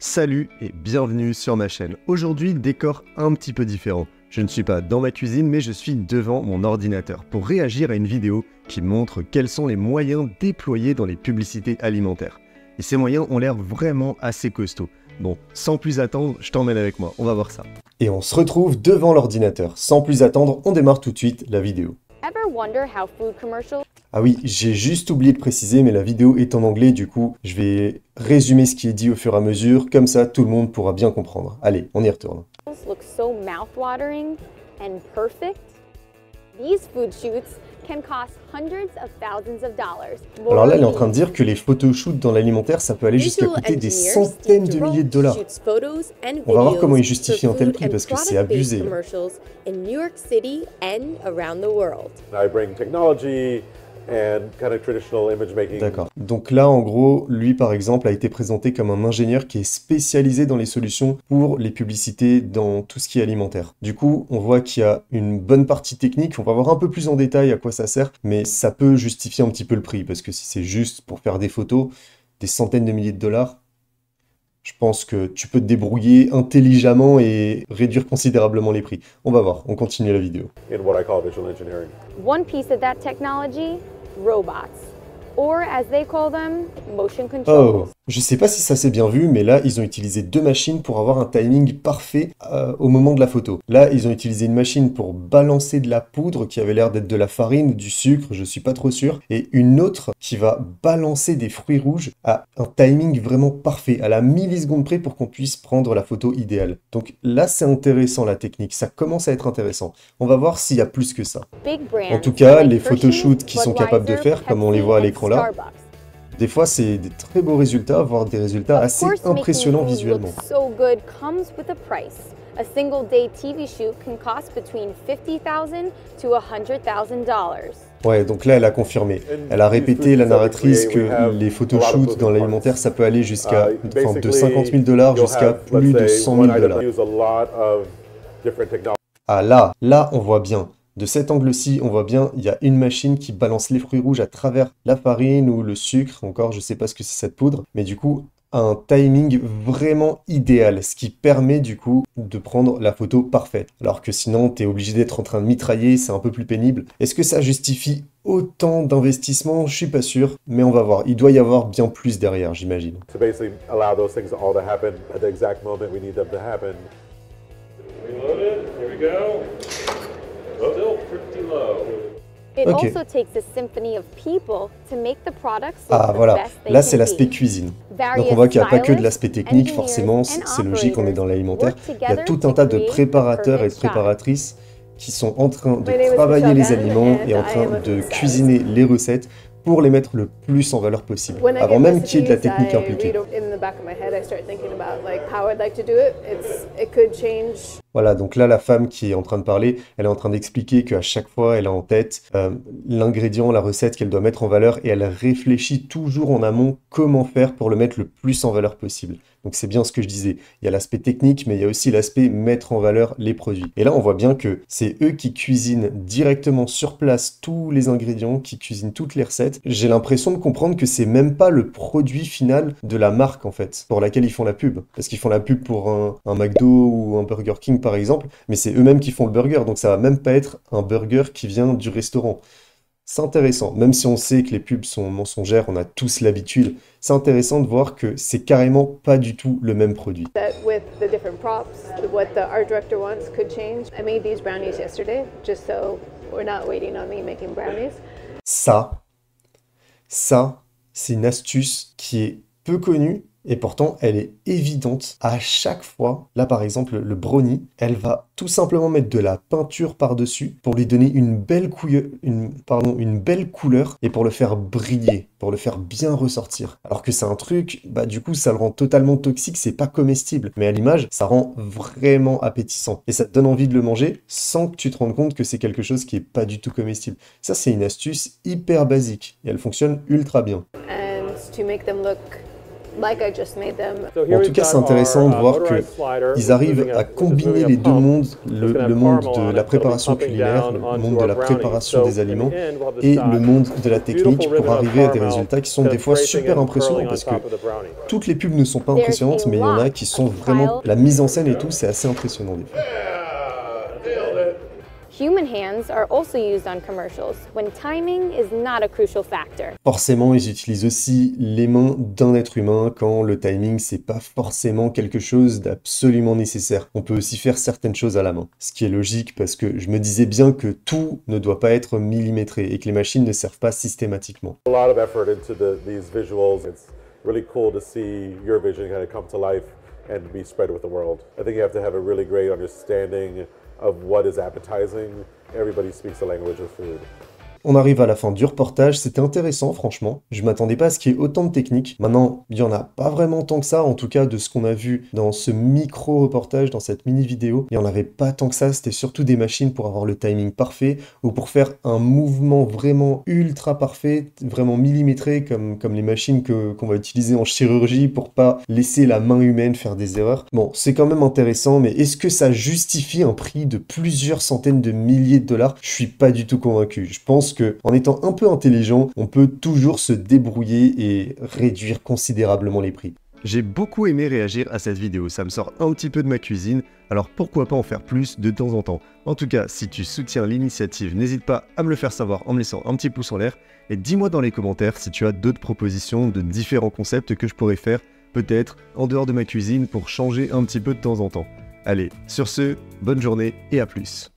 Salut et bienvenue sur ma chaîne. Aujourd'hui, décor un petit peu différent. Je ne suis pas dans ma cuisine, mais je suis devant mon ordinateur pour réagir à une vidéo qui montre quels sont les moyens déployés dans les publicités alimentaires. Et ces moyens ont l'air vraiment assez costauds. Bon, sans plus attendre, je t'emmène avec moi, on va voir ça. Et on se retrouve devant l'ordinateur. Sans plus attendre, on démarre tout de suite la vidéo. Ah oui, j'ai juste oublié de préciser, mais la vidéo est en anglais, du coup, je vais résumer ce qui est dit au fur et à mesure, comme ça tout le monde pourra bien comprendre. Allez, on y retourne. Look so mouth-watering and perfect. These food shoots can cost hundreds of thousands of dollars. Alors là, elle est en train de dire que les photoshoots dans l'alimentaire, ça peut aller jusqu'à coûter des centaines de milliers de dollars. On va voir comment ils justifient un tel prix, parce que c'est abusé. D'accord. Donc là, en gros, lui, par exemple, a été présenté comme un ingénieur qui est spécialisé dans les solutions pour les publicités dans tout ce qui est alimentaire. Du coup, on voit qu'il y a une bonne partie technique. On va voir un peu plus en détail à quoi ça sert, mais ça peut justifier un petit peu le prix, parce que si c'est juste pour faire des photos, des centaines de milliers de dollars, je pense que tu peux te débrouiller intelligemment et réduire considérablement les prix. On va voir, on continue la vidéo. One piece of that technology, robots, or as they call them, motion controls. Oh, je sais pas si ça s'est bien vu, mais là, ils ont utilisé deux machines pour avoir un timing parfait au moment de la photo. Là, ils ont utilisé une machine pour balancer de la poudre qui avait l'air d'être de la farine ou du sucre, je suis pas trop sûr, et une autre qui va balancer des fruits rouges à un timing vraiment parfait, à la milliseconde près pour qu'on puisse prendre la photo idéale. Donc là, c'est intéressant la technique, ça commence à être intéressant. On va voir s'il y a plus que ça. En tout cas, les photoshoots qu'ils sont capables de faire, comme on les voit à l'écran là, des fois, c'est des très beaux résultats, voire des résultats assez impressionnants visuellement. A single day TV shoot can cost between $50,000 to $100,000. Ouais, donc là, elle a confirmé. Elle a répété, la narratrice, que les photoshoots dans l'alimentaire, ça peut aller jusqu'à de 50 000 $ jusqu'à plus de 100 000 $. Ah là, on voit bien. De cet angle-ci, on voit bien, il y a une machine qui balance les fruits rouges à travers la farine ou le sucre, encore, je sais pas ce que c'est cette poudre, mais du coup, un timing vraiment idéal, ce qui permet du coup de prendre la photo parfaite. Alors que sinon, tu es obligé d'être en train de mitrailler, c'est un peu plus pénible. Est-ce que ça justifie autant d'investissement? Je suis pas sûr, mais on va voir. Il doit y avoir bien plus derrière, j'imagine. Ok. Ah voilà, là c'est l'aspect cuisine. Donc on voit qu'il n'y a pas que de l'aspect technique, forcément, c'est logique, on est dans l'alimentaire. Il y a tout un tas de préparateurs et de préparatrices qui sont en train de travailler les aliments et en train de cuisiner les recettes pour les mettre le plus en valeur possible, avant même qu'il y ait de la technique impliquée. Voilà, donc là, la femme qui est en train de parler, elle est en train d'expliquer qu'à chaque fois, elle a en tête l'ingrédient, la recette qu'elle doit mettre en valeur, et elle réfléchit toujours en amont comment faire pour le mettre le plus en valeur possible. Donc c'est bien ce que je disais, il y a l'aspect technique, mais il y a aussi l'aspect mettre en valeur les produits. Et là, on voit bien que c'est eux qui cuisinent directement sur place tous les ingrédients, qui cuisinent toutes les recettes. J'ai l'impression de comprendre que c'est même pas le produit final de la marque, en fait, pour laquelle ils font la pub. Parce qu'ils font la pub pour un McDo ou un Burger King, par exemple, mais c'est eux-mêmes qui font le burger, donc ça va même pas être un burger qui vient du restaurant. C'est intéressant, même si on sait que les pubs sont mensongères, on a tous l'habitude, c'est intéressant de voir que c'est carrément pas du tout le même produit. Ça, c'est une astuce qui est peu connue, et pourtant, elle est évidente. À chaque fois, là par exemple, le brownie, elle va tout simplement mettre de la peinture par-dessus pour lui donner une belle couleur et pour le faire briller, pour le faire bien ressortir. Alors que c'est un truc, bah du coup, ça le rend totalement toxique, c'est pas comestible. Mais à l'image, ça rend vraiment appétissant. Et ça te donne envie de le manger sans que tu te rendes compte que c'est quelque chose qui est pas du tout comestible. Ça, c'est une astuce hyper basique et elle fonctionne ultra bien. To make them look like I just made them. En tout cas, c'est intéressant de voir qu'ils arrivent à combiner les deux mondes, le monde de la préparation culinaire, le monde de la préparation des aliments et le monde de la technique pour arriver à des résultats qui sont des fois super impressionnants parce que toutes les pubs ne sont pas impressionnantes, mais il y en a qui sont vraiment... La mise en scène et tout, c'est assez impressionnant des fois. Human hands are also used on commercials when timing is not a crucial factor. Forcément, ils utilisent aussi les mains d'un être humain quand le timing, c'est pas forcément quelque chose d'absolument nécessaire. On peut aussi faire certaines choses à la main. Ce qui est logique parce que je me disais bien que tout ne doit pas être millimétré et que les machines ne servent pas systématiquement. A lot of effort into these visuals. It's really cool to see your vision kind of come to life and be spread with the world. I think you have to have a really great understanding of what is appetizing. Everybody speaks the language of food. On arrive à la fin du reportage, c'était intéressant franchement, je m'attendais pas à ce qu'il y ait autant de techniques. Maintenant, il y en a pas vraiment tant que ça, en tout cas de ce qu'on a vu dans ce micro-reportage, dans cette mini-vidéo, il y en avait pas tant que ça, c'était surtout des machines pour avoir le timing parfait, ou pour faire un mouvement vraiment ultra parfait, vraiment millimétré, comme les machines qu'on va utiliser en chirurgie pour pas laisser la main humaine faire des erreurs. Bon, c'est quand même intéressant, mais est-ce que ça justifie un prix de plusieurs centaines de milliers de dollars? Je suis pas du tout convaincu, je pense que en étant un peu intelligent, on peut toujours se débrouiller et réduire considérablement les prix. J'ai beaucoup aimé réagir à cette vidéo, ça me sort un petit peu de ma cuisine, alors pourquoi pas en faire plus de temps en temps. En tout cas, si tu soutiens l'initiative, n'hésite pas à me le faire savoir en me laissant un petit pouce en l'air, et dis-moi dans les commentaires si tu as d'autres propositions de différents concepts que je pourrais faire, peut-être en dehors de ma cuisine pour changer un petit peu de temps en temps. Allez, sur ce, bonne journée et à plus.